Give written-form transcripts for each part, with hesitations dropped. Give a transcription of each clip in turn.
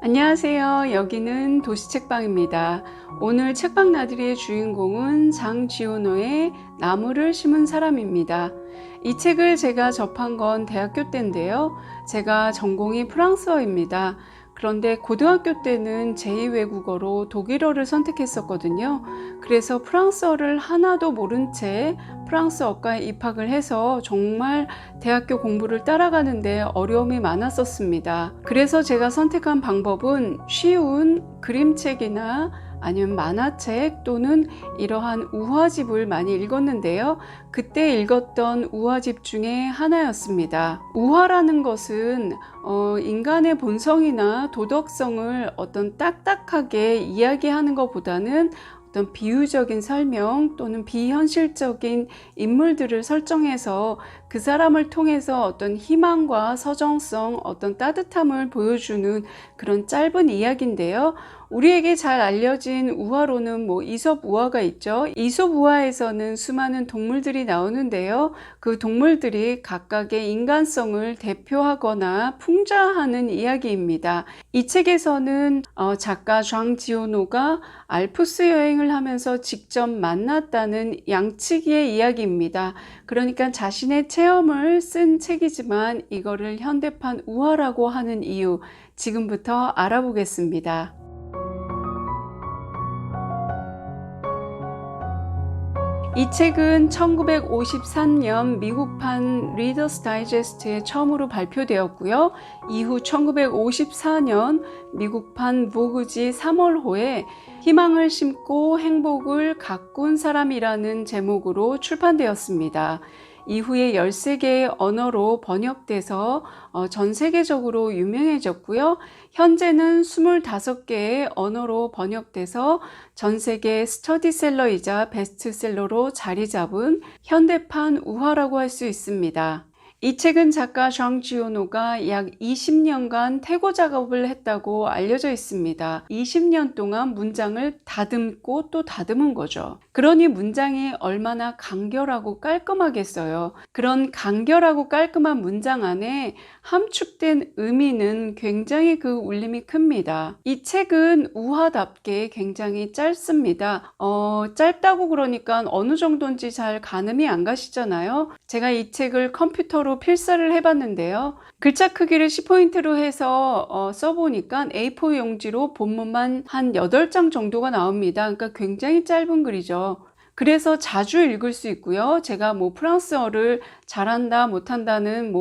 안녕하세요. 여기는 도시책방입니다. 오늘 책방 나들이의 주인공은 장지오노의 나무를 심은 사람입니다. 이 책을 제가 접한 건 대학교 때인데요. 제가 전공이 프랑스어입니다. 그런데 고등학교 때는 제2외국어로 독일어를 선택했었거든요. 그래서 프랑스어를 하나도 모른 채 프랑스어과에 입학을 해서 정말 대학교 공부를 따라가는데 어려움이 많았었습니다. 그래서 제가 선택한 방법은 쉬운 그림책이나 아니면 만화책 또는 이러한 우화집을 많이 읽었는데요. 그때 읽었던 우화집 중에 하나였습니다. 우화라는 것은 인간의 본성이나 도덕성을 어떤 딱딱하게 이야기하는 것보다는 어떤 비유적인 설명 또는 비현실적인 인물들을 설정해서 그 사람을 통해서 어떤 희망과 서정성, 어떤 따뜻함을 보여주는 그런 짧은 이야기인데요. 우리에게 잘 알려진 우화로는 이솝 우화가 있죠. 이솝 우화에서는 수많은 동물들이 나오는데요. 그 동물들이 각각의 인간성을 대표하거나 풍자하는 이야기입니다. 이 책에서는 작가 장지오노가 알프스 여행을 하면서 직접 만났다는 양치기의 이야기입니다. 그러니까 자신의 체험을 쓴 책이지만 이거를 현대판 우화라고 하는 이유, 지금부터 알아보겠습니다. 이 책은 1953년 미국판 리더스 다이제스트에 처음으로 발표되었고요. 이후 1954년 미국판 보그지 3월호에 희망을 심고 행복을 가꾼 사람이라는 제목으로 출판되었습니다. 이후에 13개의 언어로 번역돼서 전 세계적으로 유명해졌고요. 현재는 25개의 언어로 번역돼서 전 세계 스터디셀러이자 베스트셀러로 자리 잡은 현대판 우화라고 할 수 있습니다. 이 책은 작가 장지오노가 약 20년간 태고 작업을 했다고 알려져 있습니다. 20년 동안 문장을 다듬고 또 다듬은 거죠. 그러니 문장이 얼마나 간결하고 깔끔하겠어요. 그런 간결하고 깔끔한 문장 안에 함축된 의미는 굉장히 그 울림이 큽니다. 이 책은 우화답게 굉장히 짧습니다. 짧다고 그러니까 어느 정도인지 잘 가늠이 안 가시잖아요. 제가 이 책을 컴퓨터로 필사를 해봤는데요. 글자 크기를 10포인트로 해서 써보니까 A4 용지로 본문만 한 8장 정도가 나옵니다. 그러니까 굉장히 짧은 글이죠. 그래서 자주 읽을 수 있고요. 제가 프랑스어를 잘한다 못한다는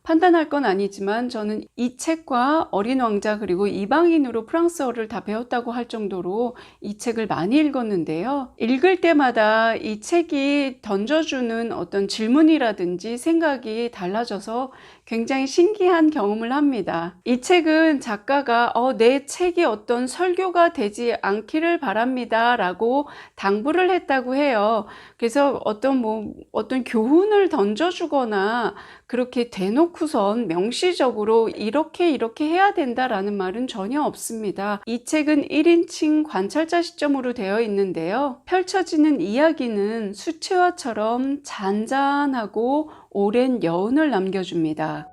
판단할 건 아니지만 저는 이 책과 어린 왕자 그리고 이방인으로 프랑스어를 다 배웠다고 할 정도로 이 책을 많이 읽었는데요. 읽을 때마다 이 책이 던져주는 어떤 질문이라든지 생각이 달라져서 굉장히 신기한 경험을 합니다. 이 책은 작가가 내 책이 어떤 설교가 되지 않기를 바랍니다 라고 당부를 했다고 해요. 그래서 어떤 교훈을 던져주거나 그렇게 대놓고선 명시적으로 이렇게 해야 된다라는 말은 전혀 없습니다. 이 책은 1인칭 관찰자 시점으로 되어 있는데요. 펼쳐지는 이야기는 수채화처럼 잔잔하고 오랜 여운을 남겨줍니다.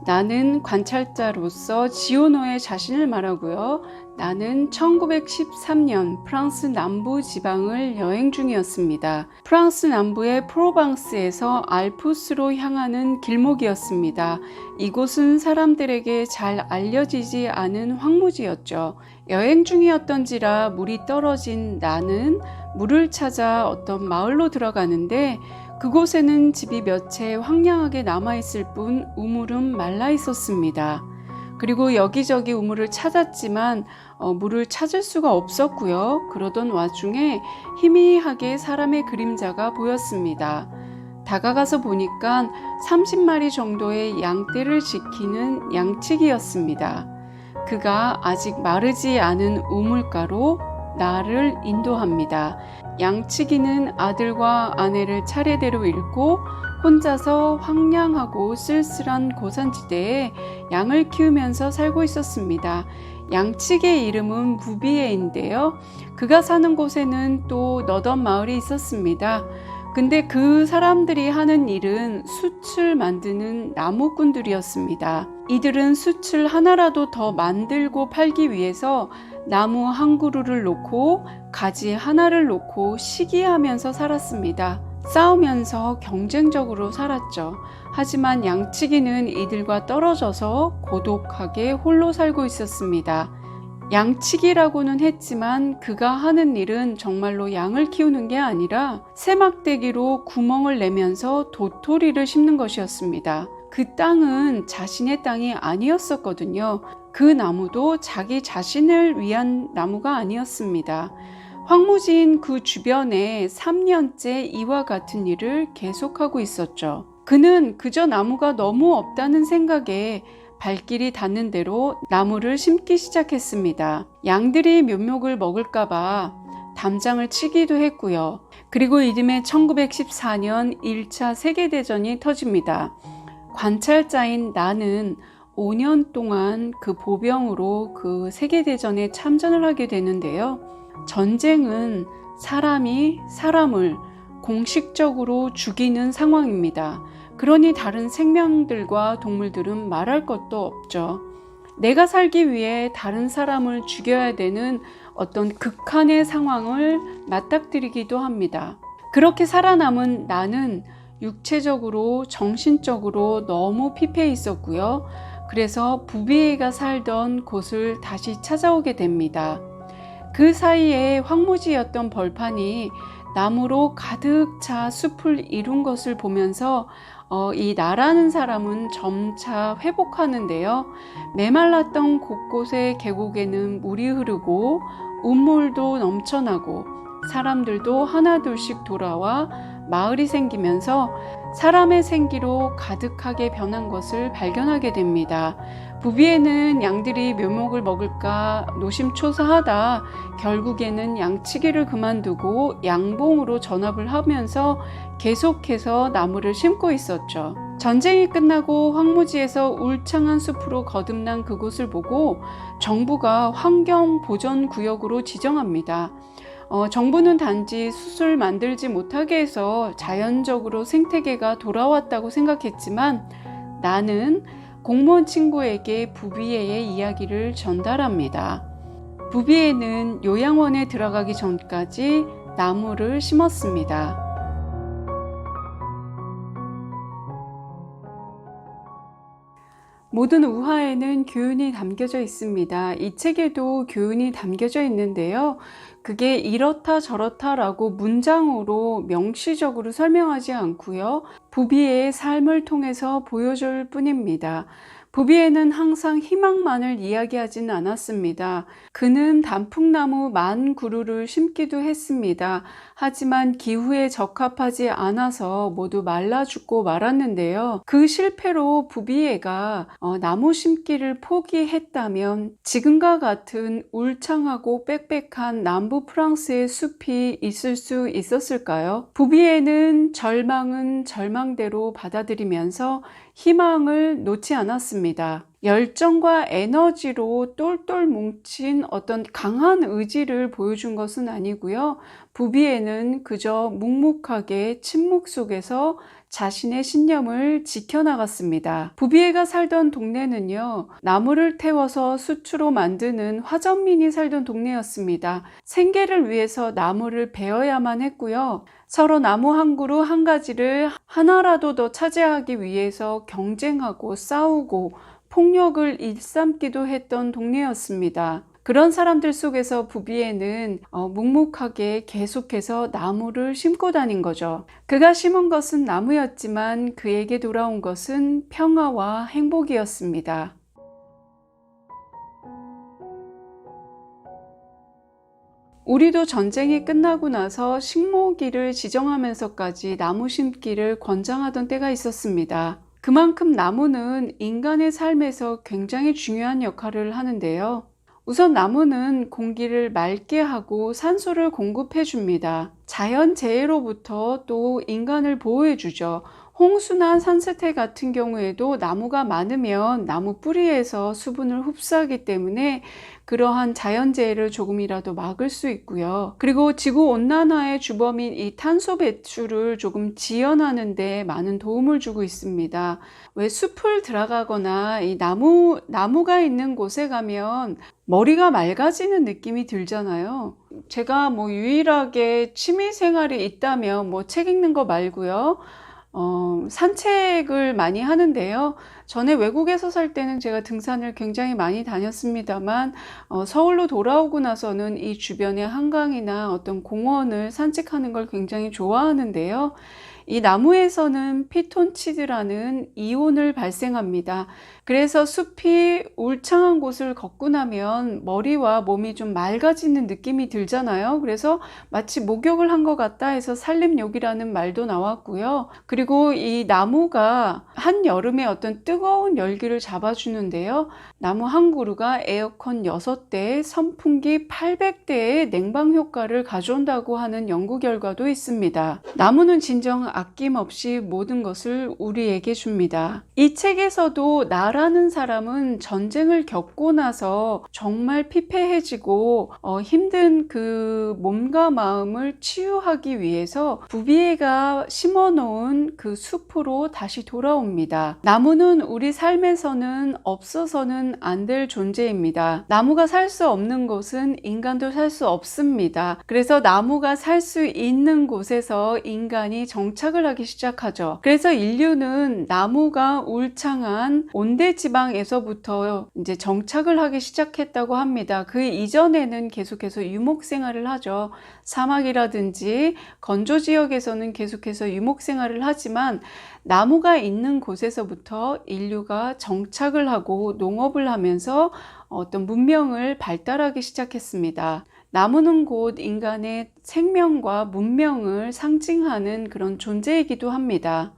나는 관찰자로서 지오노의 자신을 말하고요. 나는 1913년 프랑스 남부 지방을 여행 중이었습니다. 프랑스 남부의 프로방스에서 알프스로 향하는 길목이었습니다. 이곳은 사람들에게 잘 알려지지 않은 황무지였죠. 여행 중이었던지라 물이 떨어진 나는 물을 찾아 어떤 마을로 들어가는데 그곳에는 집이 몇 채 황량하게 남아있을 뿐 우물은 말라 있었습니다. 그리고 여기저기 우물을 찾았지만 물을 찾을 수가 없었고요. 그러던 와중에 희미하게 사람의 그림자가 보였습니다. 다가가서 보니까 30마리 정도의 양떼를 지키는 양치기였습니다. 그가 아직 마르지 않은 우물가로 나를 인도합니다. 양치기는 아들과 아내를 차례대로 잃고 혼자서 황량하고 쓸쓸한 고산지대에 양을 키우면서 살고 있었습니다. 양측의 이름은 부비에인데요. 그가 사는 곳에는 또 너던 마을이 있었습니다. 근데 그 사람들이 하는 일은 숯을 만드는 나무꾼들이었습니다. 이들은 숯을 하나라도 더 만들고 팔기 위해서 나무 한 그루를 놓고 가지 하나를 놓고 시기하면서 살았습니다. 싸우면서 경쟁적으로 살았죠. 하지만 양치기는 이들과 떨어져서 고독하게 홀로 살고 있었습니다. 양치기라고는 했지만 그가 하는 일은 정말로 양을 키우는 게 아니라 세막대기로 구멍을 내면서 도토리를 심는 것이었습니다. 그 땅은 자신의 땅이 아니었었거든요. 그 나무도 자기 자신을 위한 나무가 아니었습니다. 황무지인 그 주변에 3년째 이와 같은 일을 계속하고 있었죠. 그는 그저 나무가 너무 없다는 생각에 발길이 닿는 대로 나무를 심기 시작했습니다. 양들이 묘목을 먹을까봐 담장을 치기도 했고요. 그리고 이듬해 1914년 1차 세계대전이 터집니다. 관찰자인 나는 5년 동안 그 보병으로 그 세계대전에 참전을 하게 되는데요. 전쟁은 사람이 사람을 공식적으로 죽이는 상황입니다. 그러니 다른 생명들과 동물들은 말할 것도 없죠. 내가 살기 위해 다른 사람을 죽여야 되는 어떤 극한의 상황을 맞닥뜨리기도 합니다. 그렇게 살아남은 나는 육체적으로 정신적으로 너무 피폐해 있었고요. 그래서 부비에가 살던 곳을 다시 찾아오게 됩니다. 그 사이에 황무지였던 벌판이 나무로 가득 차 숲을 이룬 것을 보면서 이 나라는 사람은 점차 회복하는데요. 메말랐던 곳곳의 계곡에는 물이 흐르고 운물도 넘쳐나고 사람들도 하나둘씩 돌아와 마을이 생기면서 사람의 생기로 가득하게 변한 것을 발견하게 됩니다. 부비에는 양들이 묘목을 먹을까 노심초사하다 결국에는 양치기를 그만두고 양봉으로 전업을 하면서 계속해서 나무를 심고 있었죠. 전쟁이 끝나고 황무지에서 울창한 숲으로 거듭난 그곳을 보고 정부가 환경보전구역으로 지정합니다. 정부는 단지 숯을 만들지 못하게 해서 자연적으로 생태계가 돌아왔다고 생각했지만 나는 공무원 친구에게 부비에의 이야기를 전달합니다. 부비에는 요양원에 들어가기 전까지 나무를 심었습니다. 모든 우화에는 교훈이 담겨져 있습니다. 이 책에도 교훈이 담겨져 있는데요. 그게 이렇다 저렇다라고 문장으로 명시적으로 설명하지 않고요. 부비에의 삶을 통해서 보여줄 뿐입니다. 부비에는 항상 희망만을 이야기하진 않았습니다. 그는 단풍나무 10,000그루를 심기도 했습니다. 하지만 기후에 적합하지 않아서 모두 말라 죽고 말았는데요. 그 실패로 부비에가 나무 심기를 포기했다면 지금과 같은 울창하고 빽빽한 남부 프랑스의 숲이 있을 수 있었을까요? 부비에는 절망은 절망대로 받아들이면서 희망을 놓지 않았습니다. 열정과 에너지로 똘똘 뭉친 어떤 강한 의지를 보여준 것은 아니고요. 부비에는 그저 묵묵하게 침묵 속에서 자신의 신념을 지켜나갔습니다. 부비에가 살던 동네는요, 나무를 태워서 수추로 만드는 화전민이 살던 동네였습니다. 생계를 위해서 나무를 베어야만 했고요. 서로 나무 한 그루 한 가지를 하나라도 더 차지하기 위해서 경쟁하고 싸우고 폭력을 일삼기도 했던 동네였습니다. 그런 사람들 속에서 부비에는 묵묵하게 계속해서 나무를 심고 다닌 거죠. 그가 심은 것은 나무였지만 그에게 돌아온 것은 평화와 행복이었습니다. 우리도 전쟁이 끝나고 나서 식목일을 지정하면서까지 나무 심기를 권장하던 때가 있었습니다. 그만큼 나무는 인간의 삶에서 굉장히 중요한 역할을 하는데요. 우선 나무는 공기를 맑게 하고 산소를 공급해 줍니다. 자연재해로부터 또 인간을 보호해 주죠. 홍수나 산사태 같은 경우에도 나무가 많으면 나무 뿌리에서 수분을 흡수하기 때문에 그러한 자연재해를 조금이라도 막을 수 있고요. 그리고 지구온난화의 주범인 이 탄소 배출을 조금 지연하는 데 많은 도움을 주고 있습니다. 왜 숲을 들어가거나 이 나무가 있는 곳에 가면 머리가 맑아지는 느낌이 들잖아요. 제가 유일하게 취미 생활이 있다면 책 읽는 거 말고요. 산책을 많이 하는데요. 전에 외국에서 살 때는 제가 등산을 굉장히 많이 다녔습니다만 서울로 돌아오고 나서는 이 주변의 한강이나 어떤 공원을 산책하는 걸 굉장히 좋아하는데요. 이 나무에서는 피톤치드라는 이온을 발생합니다. 그래서 숲이 울창한 곳을 걷고 나면 머리와 몸이 좀 맑아지는 느낌이 들잖아요. 그래서 마치 목욕을 한 것 같다 해서 산림욕이라는 말도 나왔고요. 그리고 이 나무가 한여름에 어떤 뜨거운 열기를 잡아주는데요. 나무 한 그루가 에어컨 6대, 선풍기 800대의 냉방 효과를 가져온다고 하는 연구 결과도 있습니다. 나무는 진정 아낌없이 모든 것을 우리에게 줍니다. 이 책에서도 나라는 사람은 전쟁을 겪고 나서 정말 피폐해지고 힘든 그 몸과 마음을 치유하기 위해서 부비에가 심어놓은 그 숲으로 다시 돌아옵니다. 나무는 우리 삶에서는 없어서는 안 될 존재입니다. 나무가 살 수 없는 곳은 인간도 살 수 없습니다. 그래서 나무가 살 수 있는 곳에서 인간이 정착을 하기 시작하죠. 그래서 인류는 나무가 울창한 온대 지방에서부터 이제 정착을 하기 시작했다고 합니다. 그 이전에는 계속해서 유목 생활을 하죠. 사막이라든지 건조 지역에서는 계속해서 유목 생활을 하지만 나무가 있는 곳에서부터 인류가 정착을 하고 농업을 하면서 어떤 문명을 발달하기 시작했습니다. 나무는 곧 인간의 생명과 문명을 상징하는 그런 존재이기도 합니다.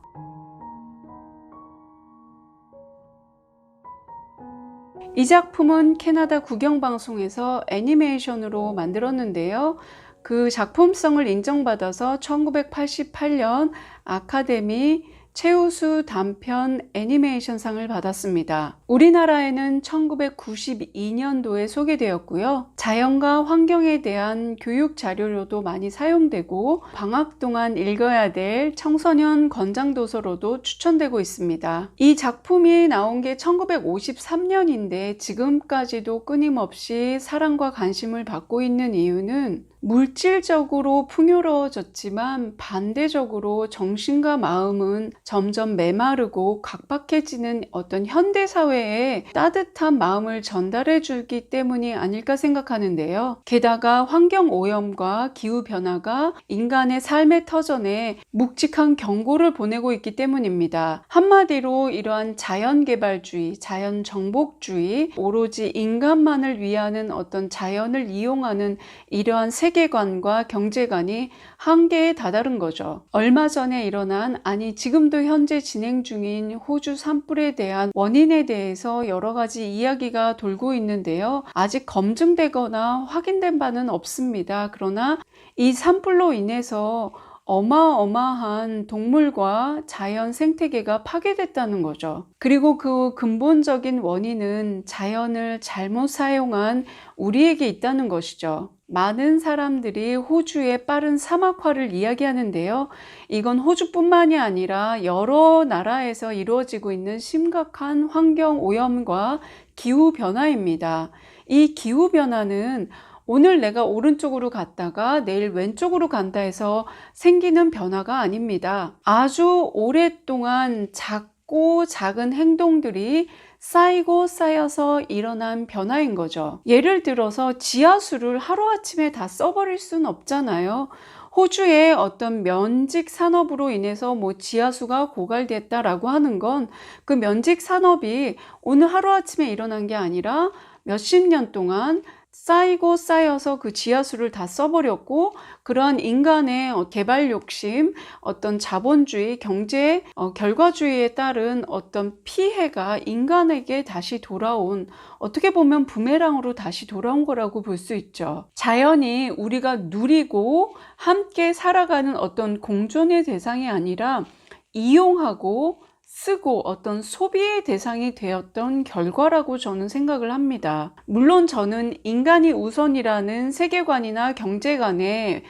이 작품은 캐나다 국영방송에서 애니메이션으로 만들었는데요. 그 작품성을 인정받아서 1988년 아카데미 최우수 단편 애니메이션상을 받았습니다. 우리나라에는 1992년도에 소개되었고요. 자연과 환경에 대한 교육 자료로도 많이 사용되고 방학 동안 읽어야 될 청소년 권장 도서로도 추천되고 있습니다. 이 작품이 나온 게 1953년인데 지금까지도 끊임없이 사랑과 관심을 받고 있는 이유는 물질적으로 풍요로워졌지만 반대적으로 정신과 마음은 점점 메마르고 각박해지는 어떤 현대사회에 따뜻한 마음을 전달해 주기 때문이 아닐까 생각하는데요. 게다가 환경오염과 기후변화가 인간의 삶의 터전에 묵직한 경고를 보내고 있기 때문입니다. 한마디로 이러한 자연개발주의, 자연정복주의, 오로지 인간만을 위하는 어떤 자연을 이용하는 이러한 세계관과 경제관이 한계에 다다른 거죠. 얼마 전에 일어난, 아니 지금도 현재 진행 중인 호주 산불에 대한 원인에 대해서 여러 가지 이야기가 돌고 있는데요. 아직 검증되거나 확인된 바는 없습니다. 그러나 이 산불로 인해서 어마어마한 동물과 자연 생태계가 파괴됐다는 거죠. 그리고 그 근본적인 원인은 자연을 잘못 사용한 우리에게 있다는 것이죠. 많은 사람들이 호주의 빠른 사막화를 이야기하는데요. 이건 호주뿐만이 아니라 여러 나라에서 이루어지고 있는 심각한 환경 오염과 기후변화입니다. 이 기후변화는 오늘 내가 오른쪽으로 갔다가 내일 왼쪽으로 간다 해서 생기는 변화가 아닙니다. 아주 오랫동안 작고 작은 행동들이 쌓이고 쌓여서 일어난 변화인 거죠. 예를 들어서 지하수를 하루아침에 다 써버릴 수는 없잖아요. 호주의 어떤 면직 산업으로 인해서 지하수가 고갈됐다라고 하는 건 그 면직 산업이 오늘 하루아침에 일어난 게 아니라 몇십 년 동안 쌓이고 쌓여서 그 지하수를 다 써버렸고, 그러한 인간의 개발 욕심, 어떤 자본주의, 경제 결과주의에 따른 어떤 피해가 인간에게 다시 돌아온, 어떻게 보면 부메랑으로 다시 돌아온 거라고 볼 수 있죠. 자연이 우리가 누리고 함께 살아가는 어떤 공존의 대상이 아니라 이용하고 쓰고 어떤 소비의 대상이 되었던 결과라고 저는 생각을 합니다. 물론 저는 인간이 우선이라는 세계관이나 경제관에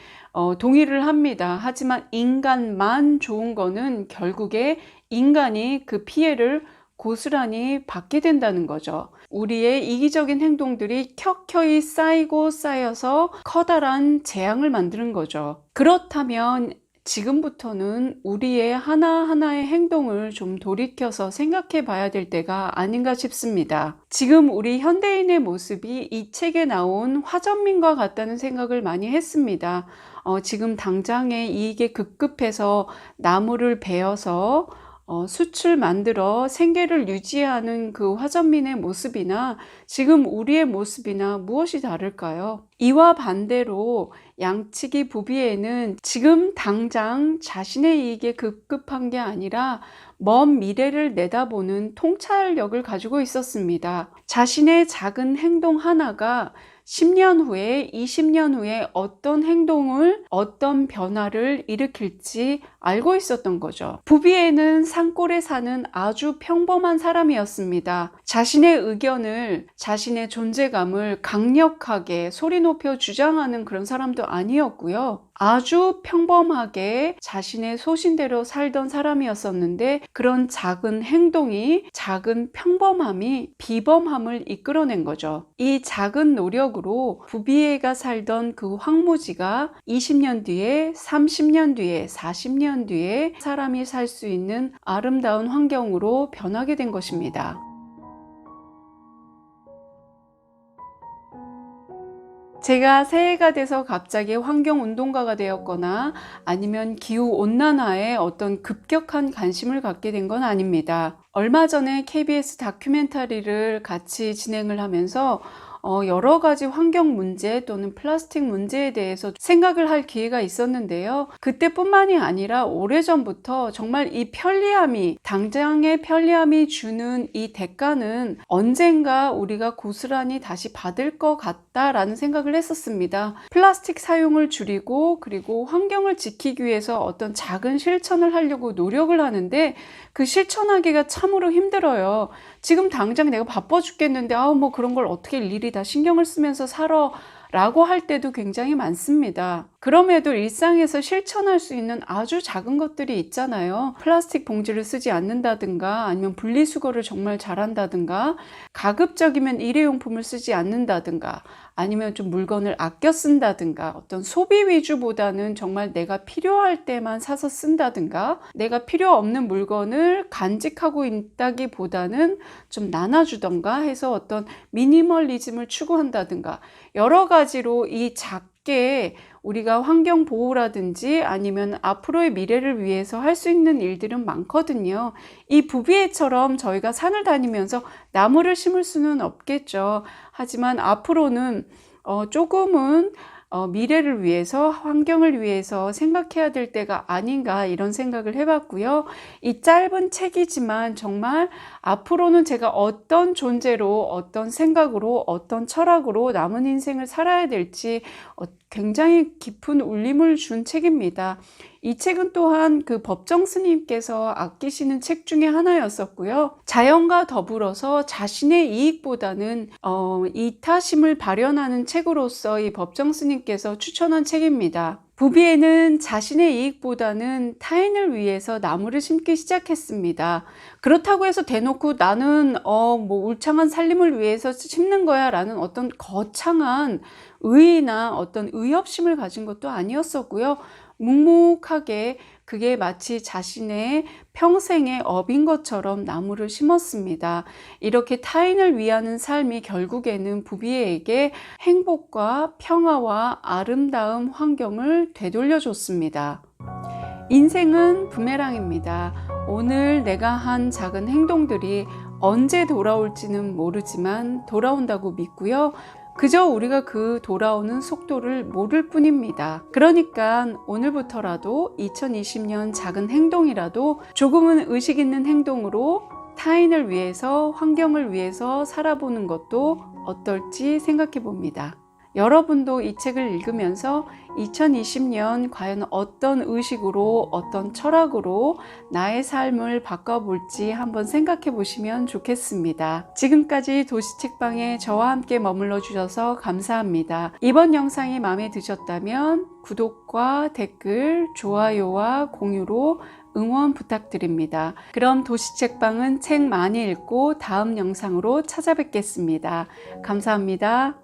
동의를 합니다. 하지만 인간만 좋은 거는 결국에 인간이 그 피해를 고스란히 받게 된다는 거죠. 우리의 이기적인 행동들이 켜켜이 쌓이고 쌓여서 커다란 재앙을 만드는 거죠. 그렇다면 지금부터는 우리의 하나하나의 행동을 좀 돌이켜서 생각해 봐야 될 때가 아닌가 싶습니다. 지금 우리 현대인의 모습이 이 책에 나온 화전민과 같다는 생각을 많이 했습니다. 지금 당장의 이익에 급급해서 나무를 베어서 숯을 만들어 생계를 유지하는 그 화전민의 모습이나 지금 우리의 모습이나 무엇이 다를까요? 이와 반대로 양치기 부비에는 지금 당장 자신의 이익에 급급한 게 아니라 먼 미래를 내다보는 통찰력을 가지고 있었습니다. 자신의 작은 행동 하나가 10년 후에, 20년 후에 어떤 행동을, 어떤 변화를 일으킬지 알고 있었던 거죠. 부비에는 산골에 사는 아주 평범한 사람이었습니다. 자신의 의견을, 자신의 존재감을 강력하게 소리 높여 주장하는 그런 사람도 아니었고요. 아주 평범하게 자신의 소신대로 살던 사람이었었는데 그런 작은 행동이, 작은 평범함이 비범함을 이끌어낸 거죠. 이 작은 노력으로 부비에가 살던 그 황무지가 20년 뒤에, 30년 뒤에, 40년 뒤에 사람이 살 수 있는 아름다운 환경으로 변하게 된 것입니다. 제가 새해가 돼서 갑자기 환경운동가가 되었거나 아니면 기후온난화에 어떤 급격한 관심을 갖게 된 건 아닙니다. 얼마 전에 KBS 다큐멘터리를 같이 진행을 하면서 여러 가지 환경 문제 또는 플라스틱 문제에 대해서 생각을 할 기회가 있었는데요. 그때뿐만이 아니라 오래전부터 정말 이 편리함이, 당장의 편리함이 주는 이 대가는 언젠가 우리가 고스란히 다시 받을 것 같다라는 생각을 했었습니다. 플라스틱 사용을 줄이고 그리고 환경을 지키기 위해서 어떤 작은 실천을 하려고 노력을 하는데 그 실천하기가 참으로 힘들어요. 지금 당장 내가 바빠 죽겠는데 뭐 그런 걸 어떻게 일일이 다 신경을 쓰면서 살아 라고 할 때도 굉장히 많습니다. 그럼에도 일상에서 실천할 수 있는 아주 작은 것들이 있잖아요. 플라스틱 봉지를 쓰지 않는다든가 아니면 분리수거를 정말 잘한다든가 가급적이면 일회용품을 쓰지 않는다든가 아니면 좀 물건을 아껴 쓴다든가 어떤 소비 위주보다는 정말 내가 필요할 때만 사서 쓴다든가 내가 필요 없는 물건을 간직하고 있다기보다는 좀 나눠주던가 해서 어떤 미니멀리즘을 추구한다든가 여러 가지로 이 작게 우리가 환경 보호라든지 아니면 앞으로의 미래를 위해서 할 수 있는 일들은 많거든요. 이 부비에처럼 저희가 산을 다니면서 나무를 심을 수는 없겠죠. 하지만 앞으로는 조금은 미래를 위해서 환경을 위해서 생각해야 될 때가 아닌가 이런 생각을 해봤고요. 이 짧은 책이지만 정말 앞으로는 제가 어떤 존재로 어떤 생각으로 어떤 철학으로 남은 인생을 살아야 될지 굉장히 깊은 울림을 준 책입니다. 이 책은 또한 그 법정 스님께서 아끼시는 책 중에 하나였었고요. 자연과 더불어서 자신의 이익보다는 이타심을 발현하는 책으로서 이 법정 스님께서 추천한 책입니다. 부비에는 자신의 이익보다는 타인을 위해서 나무를 심기 시작했습니다. 그렇다고 해서 대놓고 나는 울창한 살림을 위해서 심는 거야 라는 어떤 거창한 의의나 어떤 의협심을 가진 것도 아니었었고요. 묵묵하게 그게 마치 자신의 평생의 업인 것처럼 나무를 심었습니다. 이렇게 타인을 위하는 삶이 결국에는 부비에에게 행복과 평화와 아름다운 환경을 되돌려줬습니다. 인생은 부메랑입니다. 오늘 내가 한 작은 행동들이 언제 돌아올지는 모르지만 돌아온다고 믿고요. 그저 우리가 그 돌아오는 속도를 모를 뿐입니다. 그러니까 오늘부터라도 2020년 작은 행동이라도 조금은 의식 있는 행동으로 타인을 위해서, 환경을 위해서 살아보는 것도 어떨지 생각해 봅니다. 여러분도 이 책을 읽으면서 2020년 과연 어떤 의식으로, 어떤 철학으로 나의 삶을 바꿔볼지 한번 생각해 보시면 좋겠습니다. 지금까지 도시책방에 저와 함께 머물러 주셔서 감사합니다. 이번 영상이 마음에 드셨다면 구독과 댓글, 좋아요와 공유로 응원 부탁드립니다. 그럼 도시책방은 책 많이 읽고 다음 영상으로 찾아뵙겠습니다. 감사합니다.